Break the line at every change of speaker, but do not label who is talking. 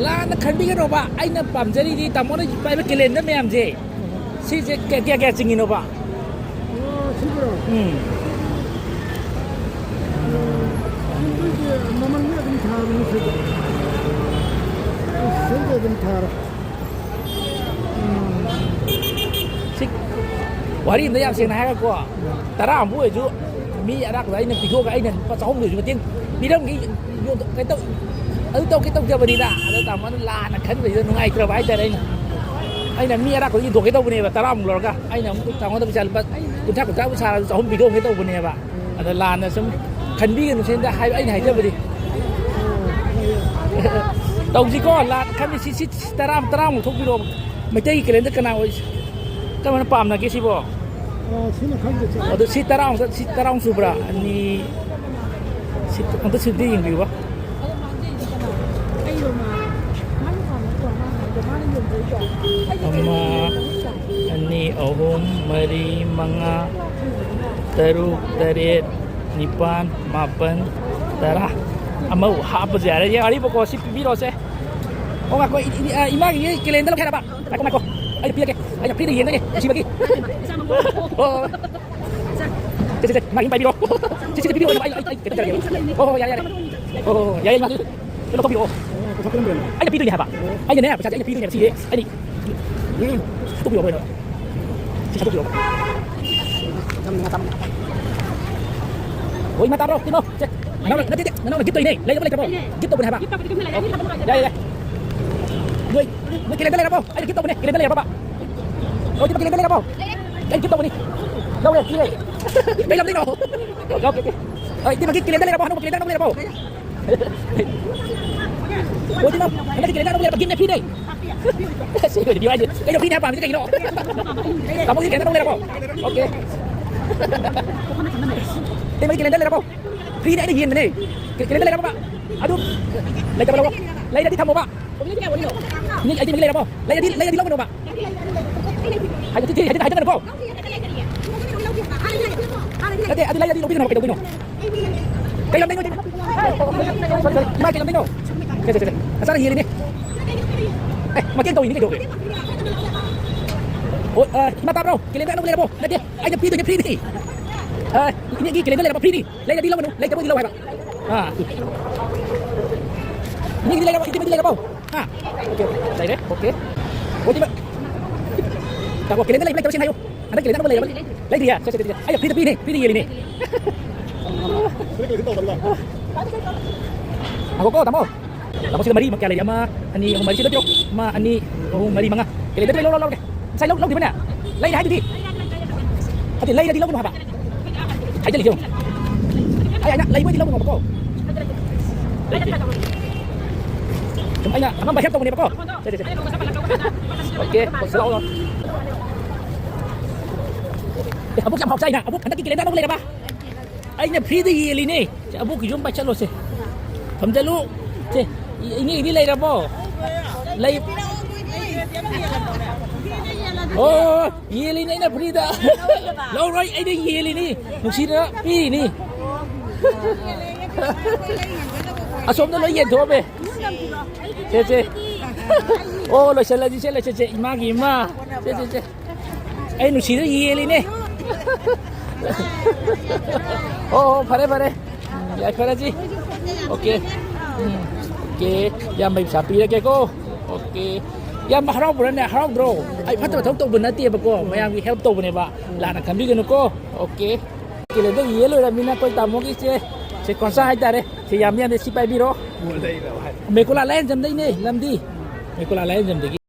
ꯂꯥꯟꯅ ꯈꯟꯕꯤꯒꯅꯣꯕ ꯑꯩꯅ ꯄꯥꯝꯖꯔꯤꯗꯤ ꯇꯥꯃꯣꯅ ꯄꯥꯏꯕ ꯀꯦꯂꯦꯟꯗꯔ ꯃꯌꯥꯝꯁꯦ ꯁꯤꯁꯦ ꯀꯌꯥ ꯆꯤꯡꯉꯤꯅꯣꯕ
시부로 마망이 좀 다르는 세대 좀 다르
wari ini yang sing naik aku tara ambu itu mi anak lain yang pigo cái này pas hôm rồi tiên đi đâu cái tàu ở tàu cái tàu giờ đi đã ở tàu nó là nó khấn về nó ngay trở về đây anh là mi anak của thuộc cái tàu này và tara ambu rồi cả anh là tàu nó bisa lepasคุณทักคุณทักผู้ชายสองpigo cái tàu này pak ada lan là xong khấn biกันเช่นได้ให้anhให้เจ้าไปดิtàu gì có là khấn đi xí tara một thuộc pigoไม่ใช่cái lên tất cả nào cái mà nó pam là cái gì bộ untuk sitarang subra ini untuk sedih yang biwa. Amma ini ohum mari manga teruk tarit nipan mapan darah amau apa sih ada yang hari pokok si biro sih. Oh aku ini imag ini kalender lo kaya apa? Aku ayo pilih ke ayo pilih yang ni si bagi. Oh. Cek makin pai biro. Cek biro ay kita cari. Oh ya. Oh ya ya maju. Kita to biro. Ayo pilih apa? Ayo ni apa? Ayo pilih ni si. Ayo ni. To biro boleh. Si satu biro. Oi mata bro, tino. Cek. Mana gitu ini. Lain boleh apa? Gitu boleh apa? Ya. Gue kalender apa? Ayo gitu boleh. Kalender apa, Pak? Oh, kita kalender apa? Ayo gitu boleh. Đâu đây, kia. Đây làm thế nào? Ok. Đi mà cái kalender apa? Ano kalender apa? Oh, di mana? Ada kalender apa? Begini pin deh. Sige, di aja. Kayo pin apa? Hindi kayo. Kamu ini kalender apa? Oke. Di mana kalender apa? Pin ini yin nih. Kalender apa, Pak? Aduh. Lagi apa? Lagi di tamu, Pak. Ini aja kalender apa? Lagi di lawan, Pak. Ayo jangan apa? Ada lagi di lobby nama kayo Kayo lang din. May kayo lang din. Kasi. Asal hili ni. Makin tahu ini kayo. Oh, mata bro. Kalender ano kalender po? Lagi. Ay na pili. Ini kalender apa pili? Lagi di lawan, lagi di lawan, Pak. Ini di lawan po. Oke. Oke. Oh, di ba? Tahu kalender lagi terus ayo. Ada kalender apa lagi? Lagi dia. Ayo pilih ini. Ako ko tamo. Tapos sila mari magkala ama ani ang mari sila pero ma ani ang mari mga. Kalender lo. Say lo di mana? Lagi hai di. Ati lagi di lo mo haba. Ay dali yo. Ay lagi mo di lo mo ko. Ay na, ang bahayag to ni ko. Okay, salamat. Abuk yang saya nak, abuk anda kira nak boleh apa? Aina free di ini. Abuk jom baca lo se. Kamu jalu, se. Ini lay apa? Lay. Oh, ini na free dah. Low right, ini ini. Nuksira, ini. Asom na lo yen tu apa? Se. Oh, lo salah di salah se. Ima. Se. Ay nuksira ini. Oh, pare. Ya ji. Okay. Okay. Ya may sapi lagi ko. Okay. Ya maharap bulan ni harap bro. Ay patut tahu benar tiap ko. Mayang we help tu benar ba. Lana kami gano ko. Okay. Kilo tu yellow la mina ko tamu ki se konsa hai tare. Se yam yan si pai biro. Mekula lain jam dai ni. Lamdi. Mekula lain jam dai.